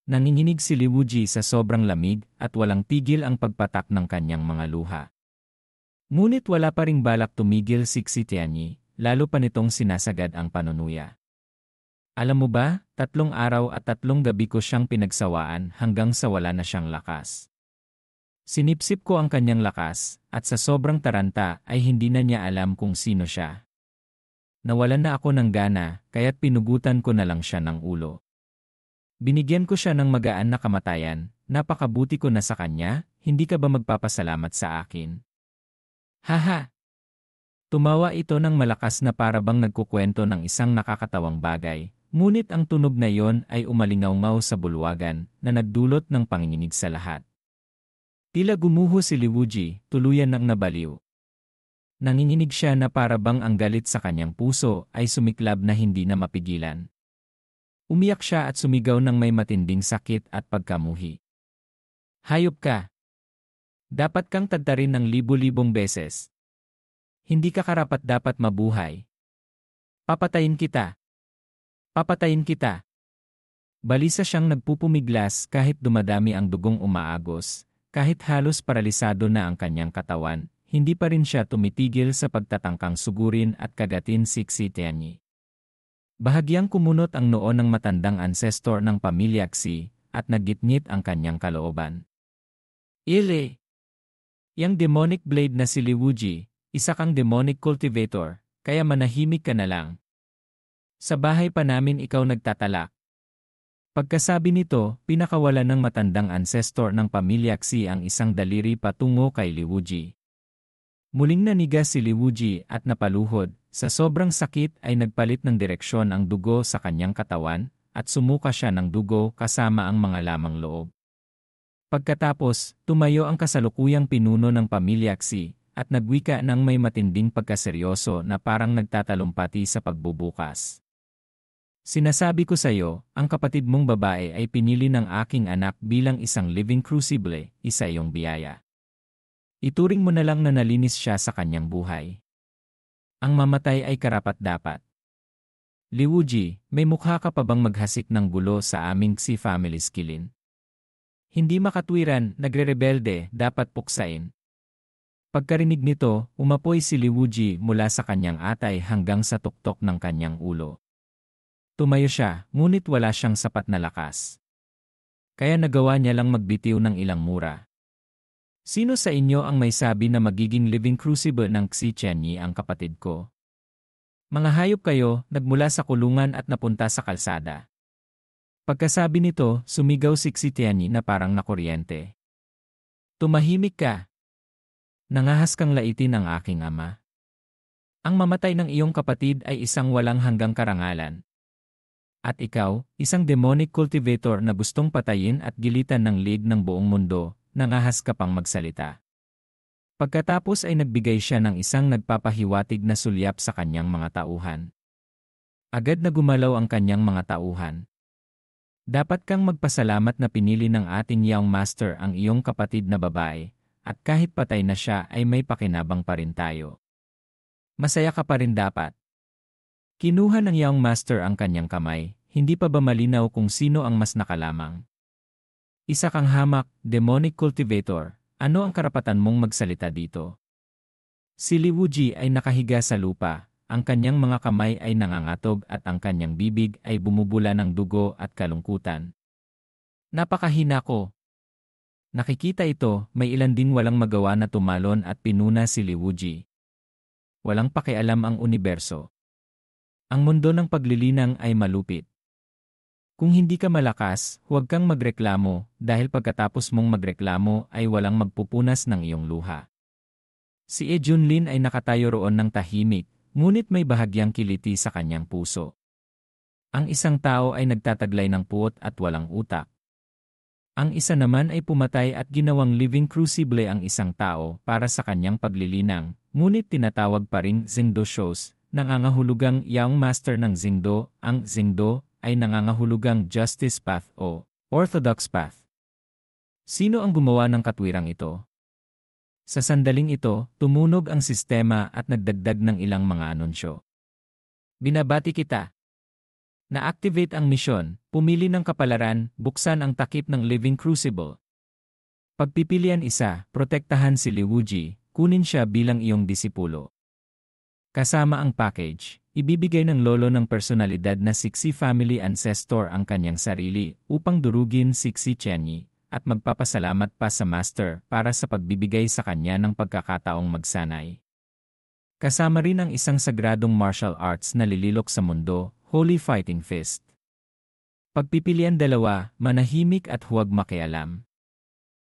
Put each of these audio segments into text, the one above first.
Nanginginig si Liwuji sa sobrang lamig at walang tigil ang pagpatak ng kanyang mga luha. Ngunit wala pa ring balak tumigil si Tianyi, lalo pa nitong sinasagad ang panunuya. Alam mo ba, 3 araw at 3 gabi ko siyang pinagsawaan hanggang sa wala na siyang lakas. Sinipsip ko ang kanyang lakas, at sa sobrang taranta ay hindi na niya alam kung sino siya. Nawalan na ako ng gana, kaya't pinugutan ko na lang siya ng ulo. Binigyan ko siya ng magaan na kamatayan, napakabuti ko na sa kanya, hindi ka ba magpapasalamat sa akin? Haha! Tumawa ito ng malakas na para bang nagkukwento ng isang nakakatawang bagay, ngunit ang tunog na iyon ay umalingaw-ngaw sa bulwagan na nagdulot ng panginginig sa lahat. Tila gumuho si Liwuji, tuluyan ng nabaliw. Nanginginig siya na para bang ang galit sa kanyang puso ay sumiklab na hindi na mapigilan. Umiyak siya at sumigaw ng may matinding sakit at pagkamuhi. Hayop ka! Dapat kang tadtarin ng libo-libong beses. Hindi ka karapat-dapat mabuhay. Papatayin kita! Papatayin kita! Balisa siyang nagpupumiglas kahit dumadami ang dugong umaagos, kahit halos paralisado na ang kanyang katawan, hindi pa rin siya tumitigil sa pagtatangkang sugurin at kagatin si Tianyi. Bahagyang kumunot ang noo ng matandang ancestor ng pamilya Xi at naggitngit ang kanyang kalooban. Ile! Yang demonic blade na si Liwuji, isa kang demonic cultivator, kaya manahimik ka na lang. Sa bahay pa namin ikaw nagtatalak. Pagkasabi nito, pinakawalan ng matandang ancestor ng pamilya Xi ang isang daliri patungo kay Liwuji. Muling naniga si Liwuji at napaluhod, sa sobrang sakit ay nagpalit ng direksyon ang dugo sa kanyang katawan at sumuka siya ng dugo kasama ang mga lamang loob. Pagkatapos, tumayo ang kasalukuyang pinuno ng pamilya Xi at nagwika ng may matinding pagkaseryoso na parang nagtatalumpati sa pagbubukas. Sinasabi ko sa iyo, ang kapatid mong babae ay pinili ng aking anak bilang isang living crucible, isa iyong biyaya. Ituring mo na lang na nalinis siya sa kanyang buhay. Ang mamatay ay karapat-dapat. Liwuji, may mukha ka pa bang maghasik ng gulo sa aming Xi family skillin? Hindi makatwiran, nagre-rebelde, dapat puksain. Pagkarinig nito, umapoy si Liwuji mula sa kanyang atay hanggang sa tuktok ng kanyang ulo. Tumayo siya, ngunit wala siyang sapat na lakas. Kaya nagawa niya lang magbitiw ng ilang mura. Sino sa inyo ang may sabi na magiging living crucible ng Xi Tianyi ang kapatid ko? Mga hayop kayo, nagmula sa kulungan at napunta sa kalsada. Pagkasabi nito, sumigaw si Xi Tianyi na parang nakuryente. Tumahimik ka! Nangahas kang laitin ang aking ama. Ang mamatay ng iyong kapatid ay isang walang hanggang karangalan. At ikaw, isang demonic cultivator na gustong patayin at gilitan ng lig ng buong mundo, nangahas ka pang magsalita. Pagkatapos ay nagbigay siya ng isang nagpapahiwatig na sulyap sa kanyang mga tauhan. Agad na gumalaw ang kanyang mga tauhan. Dapat kang magpasalamat na pinili ng ating young master ang iyong kapatid na babae, at kahit patay na siya ay may pakinabang pa rin tayo. Masaya ka pa rin dapat. Kinuha ng young master ang kanyang kamay, hindi pa ba malinaw kung sino ang mas nakalamang? Isa kang hamak, demonic cultivator, ano ang karapatan mong magsalita dito? Si Liwuji ay nakahiga sa lupa, ang kanyang mga kamay ay nangangatog at ang kanyang bibig ay bumubula ng dugo at kalungkutan. Napakahina ko. Nakikita ito, may ilan din walang magawa na tumalon at pinuna si Liwuji. Walang pakialam ang universo. Ang mundo ng paglilinang ay malupit. Kung hindi ka malakas, huwag kang magreklamo dahil pagkatapos mong magreklamo ay walang magpupunas ng iyong luha. Si Junlin ay nakatayo roon ng tahimik, ngunit may bahagyang kiliti sa kanyang puso. Ang isang tao ay nagtataglay ng puot at walang utak. Ang isa naman ay pumatay at ginawang living crucible ang isang tao para sa kanyang paglilinang, ngunit tinatawag pa ring Zingdo shows, nangangahulugang young master ng Zingdo, ang Zingdo ay nangangahulugang justice path o orthodox path. Sino ang gumawa ng katwirang ito? Sa sandaling ito, tumunog ang sistema at nagdagdag ng ilang mga anunsyo. Binabati kita. Na-activate ang misyon, pumili ng kapalaran, buksan ang takip ng Living Crucible. Pagpipilian isa, protektahan si Liwuji, kunin siya bilang iyong disipulo. Kasama ang package, ibibigay ng lolo ng personalidad na Sixi Family Ancestor ang kanyang sarili upang durugin Sixi Tianyi at magpapasalamat pa sa Master para sa pagbibigay sa kanya ng pagkakataong magsanay. Kasama rin ang isang sagradong martial arts na lililok sa mundo, Holy Fighting Fist. Pagpipilian dalawa, manahimik at huwag makialam.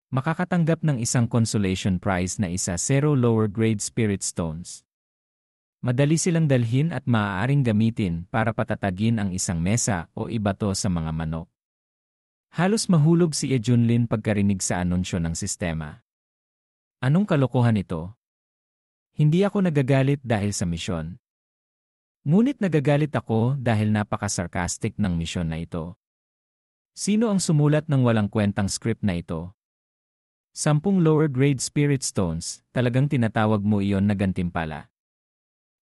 Makakatanggap ng isang consolation prize na isa 0 lower grade spirit stones. Madali silang dalhin at maaaring gamitin para patatagin ang isang mesa o ibato sa mga manok. Halos mahulog si Junlin pagkarinig sa anunsyo ng sistema. Anong kalokohan ito? Hindi ako nagagalit dahil sa misyon. Ngunit nagagalit ako dahil napaka-sarcastic ng misyon na ito. Sino ang sumulat ng walang kwentang script na ito? 10 lower grade spirit stones, talagang tinatawag mo iyon na gantimpala.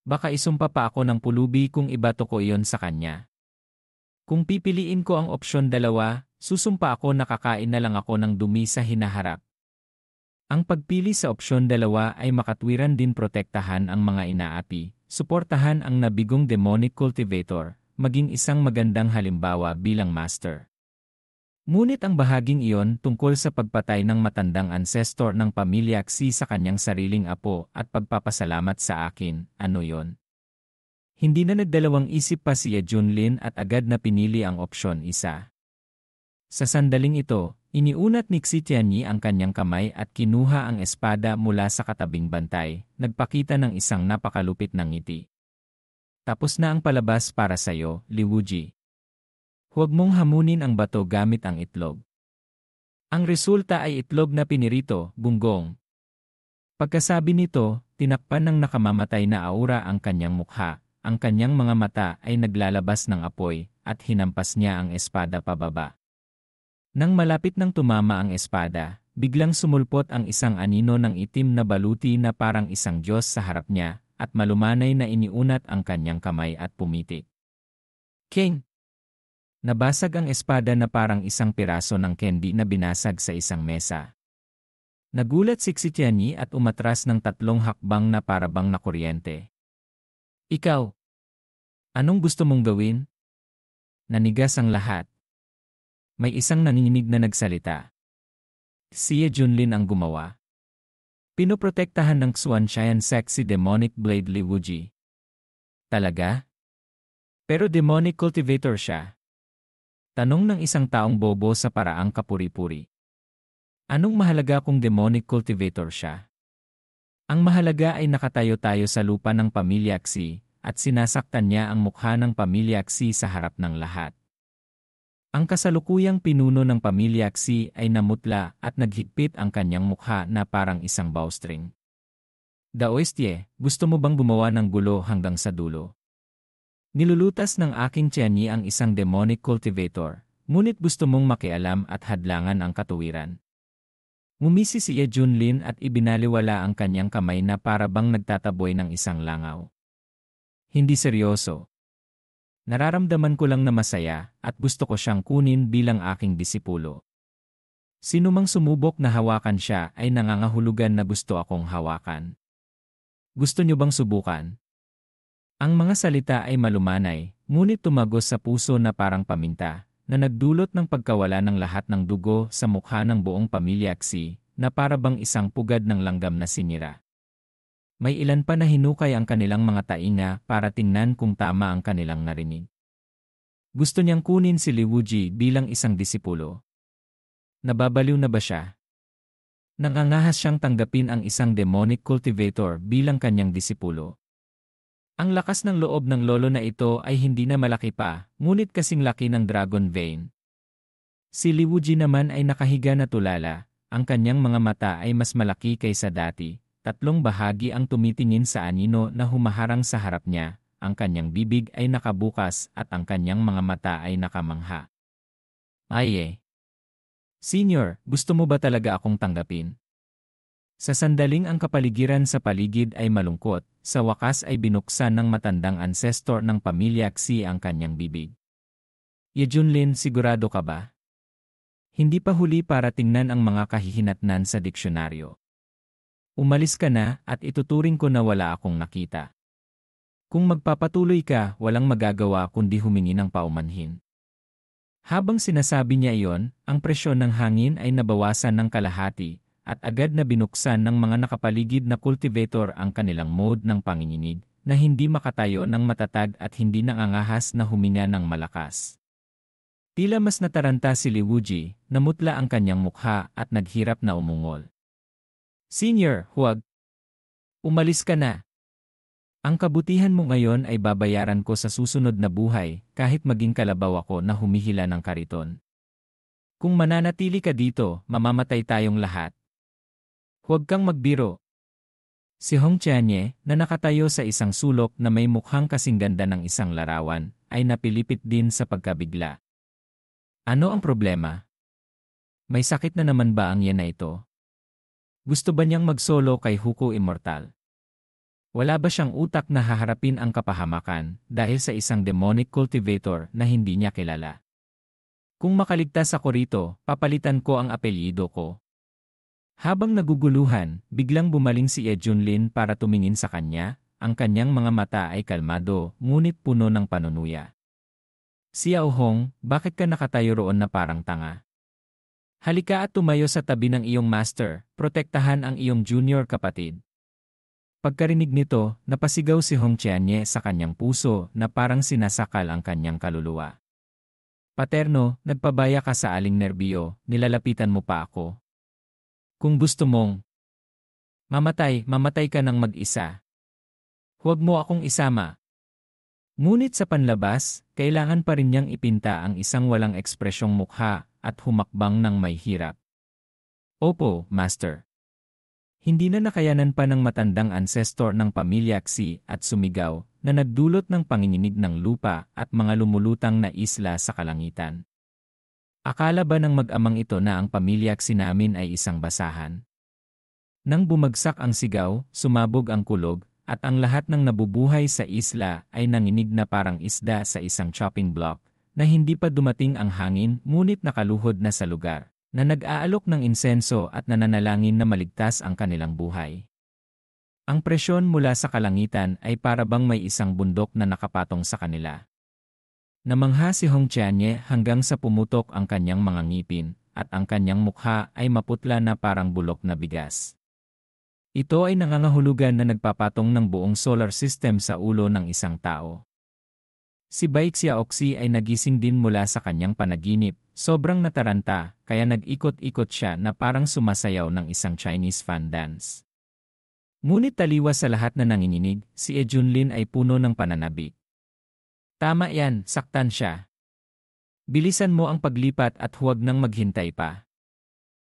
Baka isumpa pa ako ng pulubi kung ibato ko iyon sa kanya. Kung pipiliin ko ang opsyon 2, susumpa ako na kakain na lang ako ng dumi sa hinaharap. Ang pagpili sa opsyon 2 ay makatwiran din protektahan ang mga inaapi, suportahan ang nabigong demonic cultivator, maging isang magandang halimbawa bilang master. Ngunit ang bahaging iyon tungkol sa pagpatay ng matandang ancestor ng pamilya Xi sa kanyang sariling apo at pagpapasalamat sa akin, ano yon? Hindi na nagdalawang isip pa si Junlin at agad na pinili ang opsyon 1. Sa sandaling ito, iniunat ni Xi Tianyi ang kanyang kamay at kinuha ang espada mula sa katabing bantay, nagpakita ng isang napakalupit na ngiti. Tapos na ang palabas para sayo, Liwuji. Huwag mong hamunin ang bato gamit ang itlog. Ang resulta ay itlog na pinirito, bunggong. Pagkasabi nito, tinakpan ng nakamamatay na aura ang kanyang mukha, ang kanyang mga mata ay naglalabas ng apoy, at hinampas niya ang espada pababa. Nang malapit nang tumama ang espada, biglang sumulpot ang isang anino ng itim na baluti na parang isang Diyos sa harap niya, at malumanay na iniunat ang kanyang kamay at pumitik. King! Nabasag ang espada na parang isang piraso ng candy na binasag sa isang mesa. Nagulat si Xi Tianyi at umatras ng 3 hakbang na parabang na kuryente. Ikaw! Anong gusto mong gawin? Nanigas ang lahat. May isang nanginginig na nagsalita. Si Junlin ang gumawa. Pinoprotektahan ng Xuanxian sexy demonic blade Liwuji. Talaga? Pero demonic cultivator siya. Tanong ng isang taong bobo sa paraang kapuri-puri. Anong mahalaga kung demonic cultivator siya? Ang mahalaga ay nakatayo-tayo sa lupa ng pamilya Xi at sinasaktan niya ang mukha ng pamilya Xi sa harap ng lahat. Ang kasalukuyang pinuno ng pamilya Xi ay namutla at naghigpit ang kanyang mukha na parang isang bowstring. Daoistye, gusto mo bang gumawa ng gulo hanggang sa dulo? Nilulutas ng aking Tianyi ang isang demonic cultivator, ngunit gusto mong makialam at hadlangan ang katuwiran. Ngumisi si Junlin at ibinaliwala ang kanyang kamay na para bang nagtataboy ng isang langaw. Hindi seryoso. Nararamdaman ko lang na masaya at gusto ko siyang kunin bilang aking disipulo. Sino mang sumubok na hawakan siya ay nangangahulugan na gusto akong hawakan. Gusto niyo bang subukan? Ang mga salita ay malumanay, ngunit tumagos sa puso na parang paminta, na nagdulot ng pagkawala ng lahat ng dugo sa mukha ng buong pamilya Xi, na para bang isang pugad ng langgam na sinira. May ilan pa na hinukay ang kanilang mga tainga para tingnan kung tama ang kanilang narinig. Gusto niyang kunin si Liwuji bilang isang disipulo. Nababaliw na ba siya? Nangangahas siyang tanggapin ang isang demonic cultivator bilang kanyang disipulo. Ang lakas ng loob ng lolo na ito ay hindi na malaki pa, ngunit kasing laki ng dragon vein. Si Liwuji naman ay nakahiga na tulala, ang kanyang mga mata ay mas malaki kaysa dati, 3 bahagi ang tumitingin sa anino na humaharang sa harap niya, ang kanyang bibig ay nakabukas at ang kanyang mga mata ay nakamangha. Ay Senior, gusto mo ba talaga akong tanggapin? Sa sandaling ang kapaligiran sa paligid ay malungkot, sa wakas ay binuksan ng matandang ancestor ng pamilya Xi ang kanyang bibig. Ye Junlin, sigurado ka ba? Hindi pa huli para tingnan ang mga kahihinatnan sa diksyonaryo. Umalis ka na at ituturing ko na wala akong nakita. Kung magpapatuloy ka, walang magagawa kundi humingi ng paumanhin. Habang sinasabi niya iyon, ang presyon ng hangin ay nabawasan ng kalahati at agad na binuksan ng mga nakapaligid na cultivator ang kanilang mode ng panginginig na hindi makatayo ng matatag at hindi nangangahas na huminga ng malakas. Tila mas nataranta si Liwuji, namutla ang kanyang mukha at naghirap na umungol. Senior, huwag. Umalis ka na. Ang kabutihan mo ngayon ay babayaran ko sa susunod na buhay kahit maging kalabaw ako na humihila ng kariton. Kung mananatili ka dito, mamamatay tayong lahat. Huwag kang magbiro. Si Hong Tianye, na nakatayo sa isang sulok na may mukhang kasing ganda ng isang larawan, ay napilipit din sa pagkabigla. Ano ang problema? May sakit na naman ba ang yan na ito? Gusto ba niyang magsolo kay Huko Immortal? Wala ba siyang utak na haharapin ang kapahamakan dahil sa isang demonic cultivator na hindi niya kilala? Kung makaligtas ako rito, papalitan ko ang apelyido ko. Habang naguguluhan, biglang bumaling si Ye Junlin para tumingin sa kanya, ang kanyang mga mata ay kalmado ngunit puno ng panunuya. Xiao Hong, bakit ka nakatayo roon na parang tanga? Halika at tumayo sa tabi ng iyong master, protektahan ang iyong junior kapatid. Pagkarinig nito, napasigaw si Hong Tianye sa kanyang puso na parang sinasakal ang kanyang kaluluwa. Paterno, nagpabaya ka sa aling nerbiyo, nilalapitan mo pa ako. Kung gusto mong mamatay ka ng mag-isa. Huwag mo akong isama. Ngunit sa panlabas, kailangan pa rin niyang ipinta ang isang walang ekspresyong mukha at humakbang ng may hirap. Opo, Master. Hindi na nakayanan pa ng matandang ancestor ng pamilya Xi at sumigaw na nagdulot ng panginginig ng lupa at mga lumulutang na isla sa kalangitan. Akala ba ng mag-amang ito na ang pamilya Xi namin ay isang basahan? Nang bumagsak ang sigaw, sumabog ang kulog, at ang lahat ng nabubuhay sa isla ay nanginig na parang isda sa isang chopping block na hindi pa dumating ang hangin ngunit nakaluhod na sa lugar, na nag-aalok ng insenso at nananalangin na maligtas ang kanilang buhay. Ang presyon mula sa kalangitan ay para bang may isang bundok na nakapatong sa kanila. Namangha si Hong Tianye hanggang sa pumutok ang kanyang mga ngipin at ang kanyang mukha ay maputla na parang bulok na bigas. Ito ay nangangahulugan na nagpapatong ng buong solar system sa ulo ng isang tao. Si Bai Xiaoxi ay nagising din mula sa kanyang panaginip, sobrang nataranta, kaya nag-ikot-ikot siya na parang sumasayaw ng isang Chinese fan dance. Ngunit taliwas sa lahat na nanginginig, si Ye Junlin ay puno ng pananabik. Tama yan, saktan siya. Bilisan mo ang paglipat at huwag nang maghintay pa.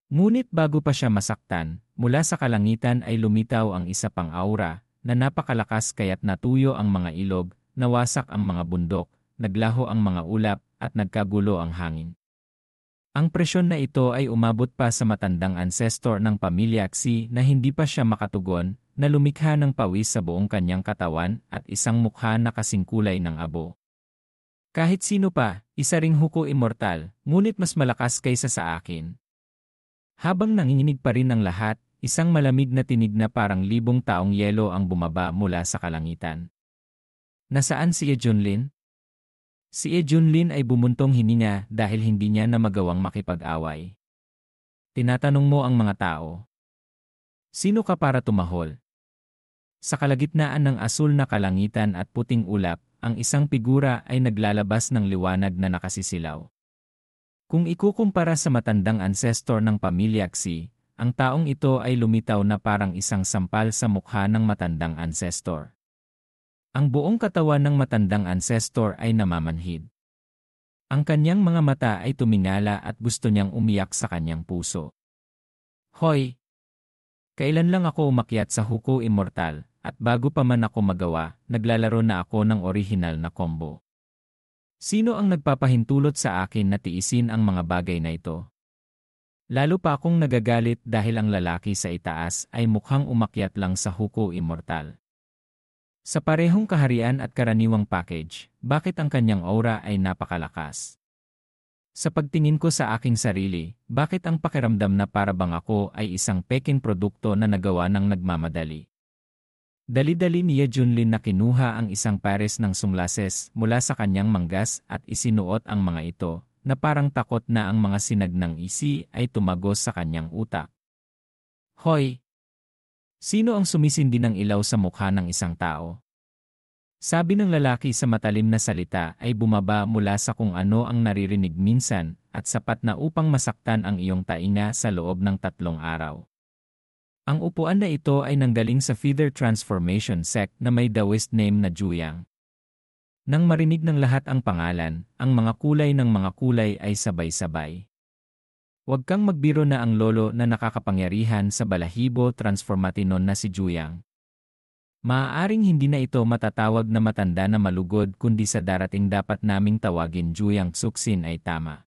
Ngunit bago pa siya masaktan, mula sa kalangitan ay lumitaw ang isa pang aura, na napakalakas kaya't natuyo ang mga ilog, nawasak ang mga bundok, naglaho ang mga ulap, at nagkagulo ang hangin. Ang presyon na ito ay umabot pa sa matandang ancestor ng pamilya Xi na hindi pa siya makatugon, na lumikha ng pawis sa buong kanyang katawan at isang mukha na kasing kulay ng abo. Kahit sino pa, isa ring Huko Immortal, ngunit mas malakas kaysa sa akin. Habang nanginginig pa rin ang lahat, isang malamig na tinig na parang libong taong yelo ang bumaba mula sa kalangitan. Nasaan si Ye Junlin? Si Ye Junlin ay bumuntong hininga dahil hindi niya na magawang makipag-away. Tinatanong mo ang mga tao. Sino ka para tumahol? Sa kalagitnaan ng asul na kalangitan at puting ulap, ang isang figura ay naglalabas ng liwanag na nakasisilaw. Kung ikukumpara sa matandang ancestor ng pamilya Xi, ang taong ito ay lumitaw na parang isang sampal sa mukha ng matandang ancestor. Ang buong katawan ng matandang ancestor ay namamanhid. Ang kanyang mga mata ay tumingala at gusto niyang umiyak sa kanyang puso. Hoy! Kailan lang ako umakyat sa Huko Immortal, at bago pa man ako magawa, naglalaro na ako ng orihinal na combo. Sino ang nagpapahintulot sa akin na tiisin ang mga bagay na ito? Lalo pa akong nagagalit dahil ang lalaki sa itaas ay mukhang umakyat lang sa Huko Immortal. Sa parehong kaharian at karaniwang package, bakit ang kanyang aura ay napakalakas? Sa pagtingin ko sa aking sarili, bakit ang pakiramdam na para bang ako ay isang peking produkto na nagawa ng nagmamadali? Dali-dali ni Junlin na kinuha ang isang pares ng sunglases mula sa kanyang manggas at isinuot ang mga ito, na parang takot na ang mga sinag ng isi ay tumagos sa kanyang utak. Hoy! Sino ang sumisindi ng ilaw sa mukha ng isang tao? Sabi ng lalaki sa matalim na salita ay bumaba mula sa kung ano ang naririnig minsan at sapat na upang masaktan ang iyong tainga sa loob ng 3 araw. Ang upuan na ito ay nanggaling sa Feather Transformation Sect na may Taoist name na Juyang. Nang marinig ng lahat ang pangalan, ang mga kulay ng mga kulay ay sabay-sabay. Huwag kang magbiro na ang lolo na nakakapangyarihan sa balahibo transformatinon na si Juyang. Maaaring hindi na ito matatawag na matanda na malugod kundi sa darating dapat naming tawagin Juyang Tsuksin ay tama.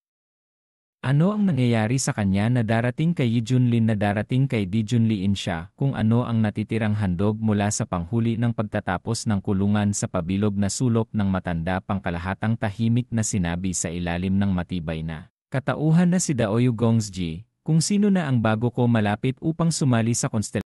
Ano ang nangyayari sa kanya na darating kay Junlin na darating kay Junliin siya kung ano ang natitirang handog mula sa panghuli ng pagtatapos ng kulungan sa pabilog na sulok ng matanda pangkalahatang tahimik na sinabi sa ilalim ng matibay na katauhan na si Daoyu Gongsji, kung sino na ang bago ko malapit upang sumali sa konstelasyon.